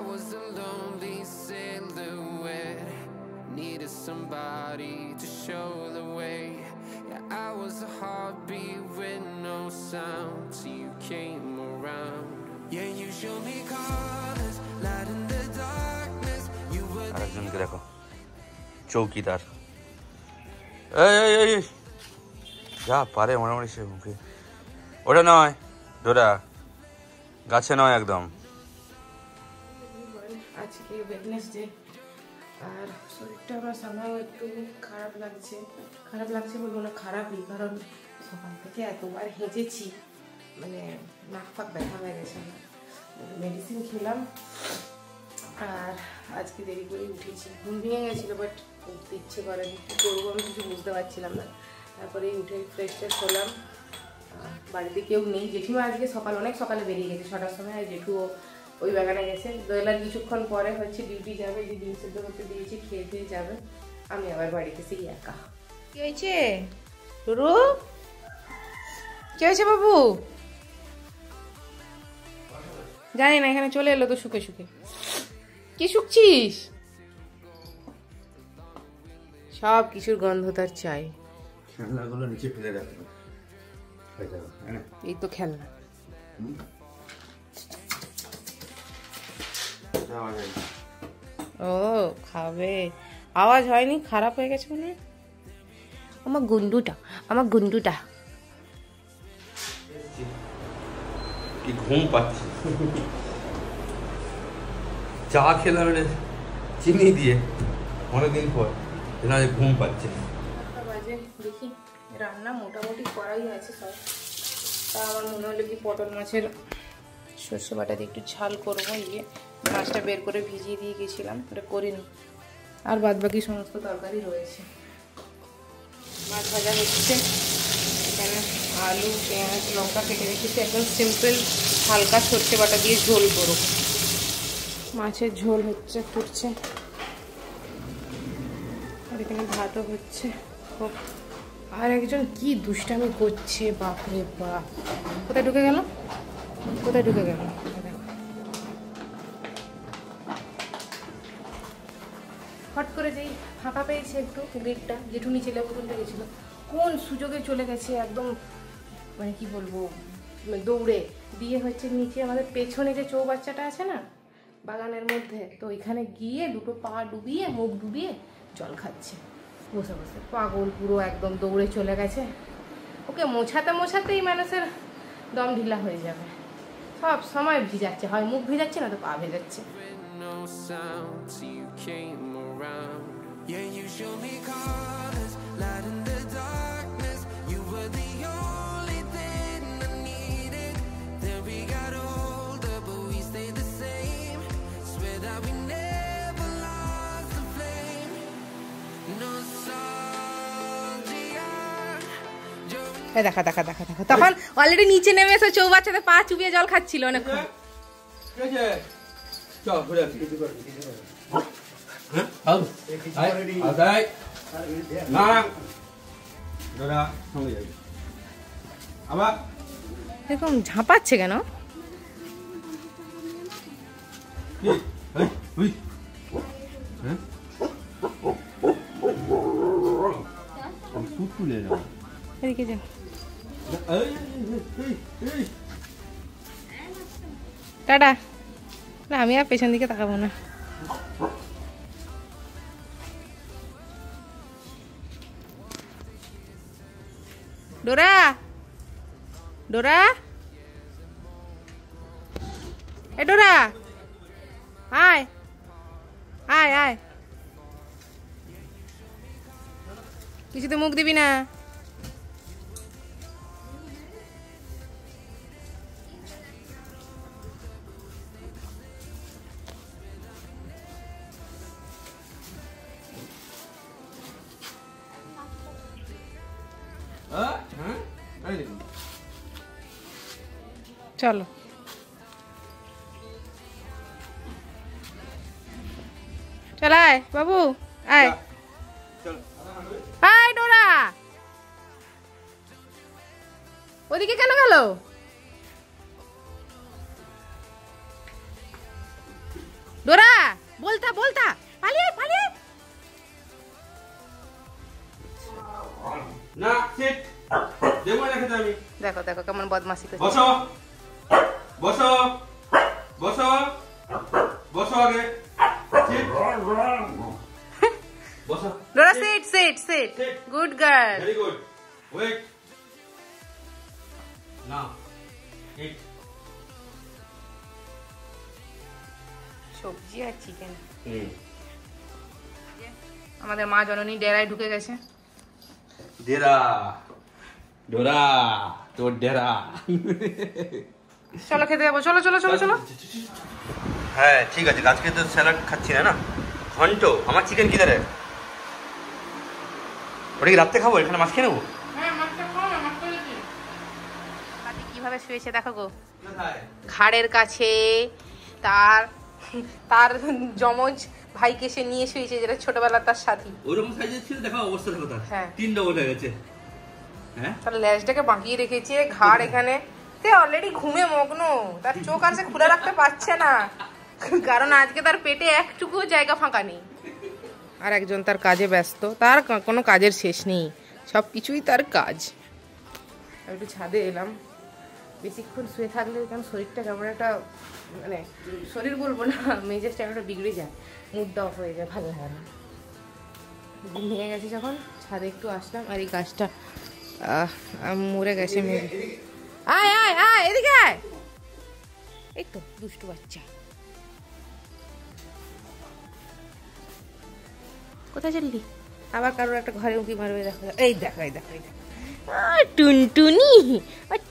was a lonely silhouette, needed somebody to show the way. Yeah, I was a heartbeat with no sound till you came around. Yeah, you showed me colors, light in the darkness. You were আরেকজনকে দেখো, চৌকিদার। এই যা পারে মোটামুটি সে মুখে। ওটা নয় ডোরা, গাছে নয় একদম। আজকে ওয়েডনেসডে, আর শরীরটা আমার সামহাও একটু খারাপ লাগছে বলবো না, খারাপই, কারণ সকাল থেকে এতবার হেঁচেছি, মানে নাক ফাক ব্যথা হয়ে গেছে আমার। মেডিসিন খেলাম আর আজকে দেরি করে উঠেছি, ঘুম ভেঙে গেছিলো, বাট উঠতে ইচ্ছে করেনি, কী করবো আমি কিছু বুঝতে পারছিলাম না। তারপরে উঠে ফ্রেশ ট্রেশ হলাম, বাড়িতে কেউ নেই, জেঠিমা আজকে অনেক সকালে বেরিয়ে গেছে 6টার সময়, আর জেঠুও ওই বাগানে গেছে। দোয়েলার কিছুক্ষণ পরে হচ্ছে ডিউটি যাবে, যে ডিম সেদ্ধ করতে দিয়েছি খেয়ে দিয়ে যাবে, আমি আবার বাড়িতে সেই একা। কি হয়েছে রুরু, কি হয়েছে বাবু? জানি না, এখানে চলে এলো তো শুকে শুকে। কি শুকছিস? সব কিছুর গন্ধ তার চাই। খেলনাগুলো নিচে ফেলে রাখবো, এই তো খেলনা। ও খাবে, আওয়াজ হয়নি, খারাপ হয়ে গেছে মনে হয়। আমার গুন্ডুটা কি ঘুম পাচ্ছে। চা খেলাম চিনি দিয়ে অনেকদিন পর, ঘুম পাচ্ছে। বাজে দেখি, রান্না মোটামুটি করাই আছে সব। তা আমার মনে হলো কি পটল মাছের সর্ষে বাটা দিয়ে একটু ঝাল করবো। মাছটা বের করে ভিজিয়ে দিয়ে গেছিলাম, ওটা করিনি, আর বাদ বাকি সমস্ত তরকারি রয়েছে। মাছ ভাজা হচ্ছে, এখানে আলু পেঁয়াজ লঙ্কা কেটে রেখেছি, একদম সিম্পল হালকা সর্ষে বাটা দিয়ে ঝোল করব। মাছের ঝোল হচ্ছে, ফুটছে, আর এখানে ভাতও হচ্ছে। আর একজন কি দুষ্টামি করছে, বাপরে বাপ। কোথায় ঢুকে গেল? হট করে যেই ফাঁকা পেয়েছে একটু গেটটা, জেঠু নিচে লেবু তুলতে গেছিলো, কোন সুযোগে চলে গেছে একদম, মানে কি বলবো, দৌড়ে দিয়ে হচ্ছে নিচে আমাদের পেছনে যে চৌবাচ্চাটা আছে না বাগানের মধ্যে, তো ওইখানে গিয়ে দুটো পা ডুবিয়ে মুখ ডুবিয়ে জল খাচ্ছে বসে বসে। পাগল পুরো, একদম দৌড়ে চলে গেছে। ওকে মোছাতেই মানুষের দম ঢিলা হয়ে যাবে। সব সময় ভিজাচ্ছে, হয় মুখ ভিজাচ্ছে না তো পা ভেজাচ্ছে। দেখা তখন অলরেডি নিচে নেমে এসে চৌবাচ্চাতে পা চুবিয়ে জল খাচ্ছিল অনেকক্ষণ। এরকম ঝাঁপাচ্ছে কেন? এদিকে যা, টাটা। না আমি আর পেছন দিকে তাকাবো না। ডোরা এ ডোরা, আয় আয় আয়, কিছুতে মুখ দিবি না। চলো চল, আয় বাবু আয়, আয় ডোরা, ওদিকে কেন গেল? বলতা বলতা পালিয়ে পালিয়ে না সিট দেবো না খেতে আমি। দেখো দেখো কেমন বদমাশি করছে। বসো বসো বসো বসো আগে সিট বসো। Dora sit sit sit good girl. Very good wait now eat. সবজি আর চিকেন। আমাদের মা জননী ডেরায় ঢুকে গেছে। ডেরা ডোরা তোর ডেরা। চলো খেতে যাবো, চলো চলো চলো চলো। হ্যাঁ ঠিক আছে, আজকে তো স্যালাড খাচ্ছি না। না ঘন্ট আমার চিকেন কিধারে? ওটা কি রাত্রে খাবো? এখানে মাছ খেয়ে নেবো। কিভাবে শুয়েছে দেখো গো, ঘাড়ের কাছে তার তার যমজ ভাইকে সে নিয়ে শুয়েছে, যেটা ছোটবেলার তার সাথী। ওরকম সাইজের ছিল, দেখো অবস্থা দেখো তার। হ্যাঁ 3 ডবল হয়ে গেছে। হ্যাঁ তার লেজটাকে বাঁকিয়ে রেখেছে, ঘাড় এখানে। তে অলরেডি ঘুমে মগ্ন, তার চোখ আর সে খুলে রাখতে পারছে না, কারণ আজকে তার পেটে একটুকু জায়গা ফাঁকা নেই। আর একজন তার কাজে ব্যস্ত, তার কোনো কাজের শেষ নেই, সব কিছুই তার কাজ। আমি একটু ছাদে এলাম, বেশিক্ষণ শুয়ে থাকলে কারণ শরীরটা কেমন একটা, মানে শরীর বলবো না, মেজাজটা একটা বিগড়ে যায়, মুড অফ হয়ে যায়, ভালো হয় না। ঘুম ভেঙে গেছে যখন ছাদে একটু আসলাম, আর এই গাছটা মরে গেছে মেরে। আয় আয় আয় এদিকে আয়, এই তো দুষ্টু বাচ্চা। কোথায় চললি? আবার কারোর একটা ঘরে উঁকি মারবে, দেখো এই দেখো এই দেখো এই দেখো টুনটুনি,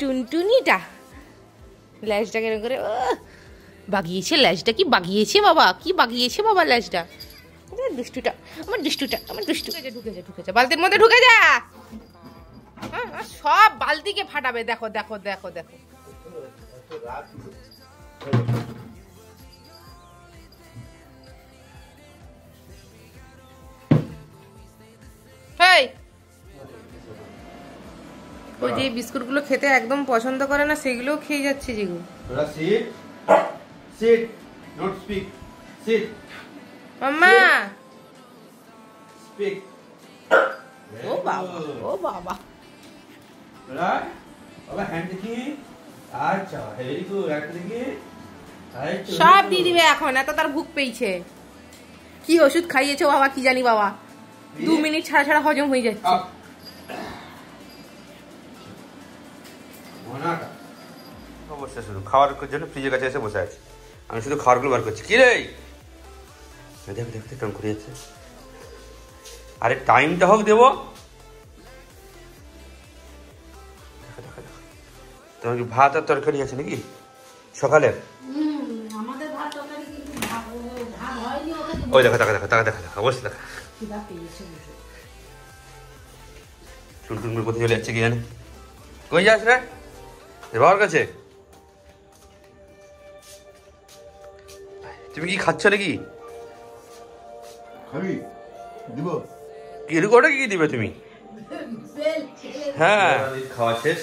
টুনটুনিটা ল্যাজটা কেন করে বাগিয়েছে, ল্যাজটা কি বাগিয়েছে বাবা, কি বাগিয়েছে বাবা ল্যাজটা। দুষ্টুটা আমার, দুষ্টুটা আমার, দুষ্টু ঢুকেছে ঢুকেছে বালতির মধ্যে ঢুকে যা। সব বালতিকে ফাটাবে, দেখো দেখো দেখো দেখো। ওই যে বিস্কুট গুলো খেতে একদম পছন্দ করে না, সেগুলোও খেয়ে যাচ্ছে জিগু। Sit sit not speak sit মাম্মা স্পিক। ও বাবা ও বাবা, রাইট বাবা হ্যান্ড দেখি। আচ্ছা ভেরি গুড, একটা দেখি। সব দিয়ে দিবে এখন, এত তার ভুক পেয়েছে। কি ওষুধ খাইয়েছো বাবা কি জানি বাবা, 2 মিনিট ছাড়া ছাড়া হজম হয়ে যাচ্ছে। অবশ্যই শুধু খাওয়ার জন্য ফ্রিজের কাছে এসে বসে আছে, আমি শুধু খাবারগুলো বার করছি। কি রে দেখো দেখতে কেমন করে যাচ্ছে। আরে টাইমটা হোক দেবো। তোমার কি ভাত আর তরকারি আছে নাকি সকালে? ওই দেখো দেখা দেখা দেখা দেখা দেখা অবশ্যই দেখা। চুলটুলগুলো কোথায় চলে যাচ্ছে কি জানে। কই যাস রে? বাবার কাছে? তুমি কি খাচ্ছ নাকি? খাবি দিব কি ওটা কি দিবে তুমি? হ্যাঁ খাওয়া শেষ,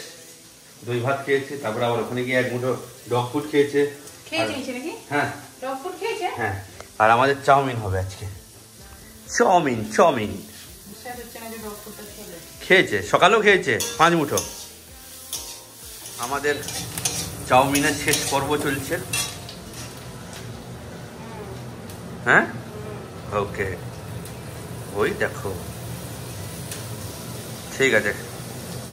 দই ভাত খেয়েছে, তারপর আবার ওখানে গিয়ে 1 মুঠো ডগ ফুড খেয়েছে। হ্যাঁ হ্যাঁ, আর আমাদের চাউমিন হবে আজকে। চাউমিন চাউমিন খেয়েছে, সকালেও খেয়েছে 5 মুঠো। আমাদের চাউমিনের শেষ পর্ব চলছে। হ্যাঁ ওকে, ওই দেখো ঠিক আছে।